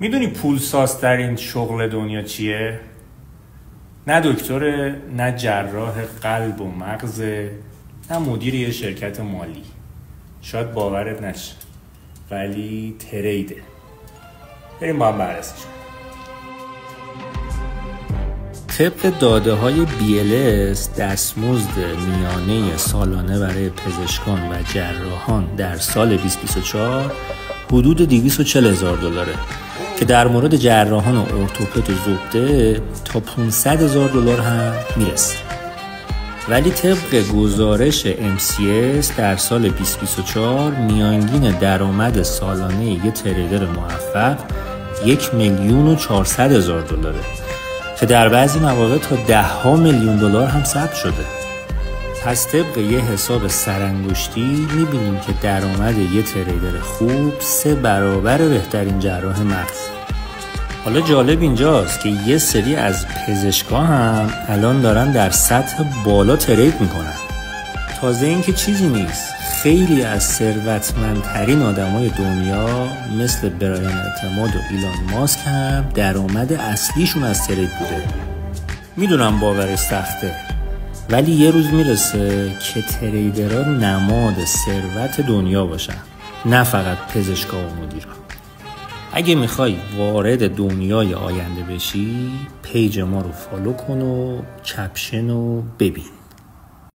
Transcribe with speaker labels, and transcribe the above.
Speaker 1: میدونی پولساز در این شغل دنیا چیه؟ نه دکتر، نه جراح قلب و مغز، نه مدیر یه شرکت مالی. شاید باورت نشه ولی تریده. بریم با هم بررسیش کنیم. طبق داده های BLS دستمزد میانه سالانه برای پزشکان و جراحان در سال 2024 حدود $240,000 که در مورد جراحان و ارتوپد و زبده تا $500,000 هم میرسه. ولی طبق گزارش MCS در سال 2024 میانگین درآمد سالانه یک تریدر موفق $1,400,000 که در بعضی مواقع تا $10 میلیون هم ثبت شده. پس طبق یه حساب سرانگشتی میبینیم که درآمد یه تریدر خوب 3 برابر بهترین جراح مغز. حالا جالب اینجاست که یه سری از پزشکا هم الان دارن در سطح بالا ترید میکنن. تازه این که چیزی نیست، خیلی از ثروتمندترین آدمای دنیا مثل برایان اعتماد و ایلان ماسک هم درآمد اصلیشون از ترید بوده. میدونم باورش سخته، ولی یه روز میرسه که تریدرها نماد ثروت دنیا باشن، نه فقط پزشکا و مدیرا. اگه میخوای وارد دنیای آینده بشی، پیج ما رو فالو کن و کپشن رو ببین.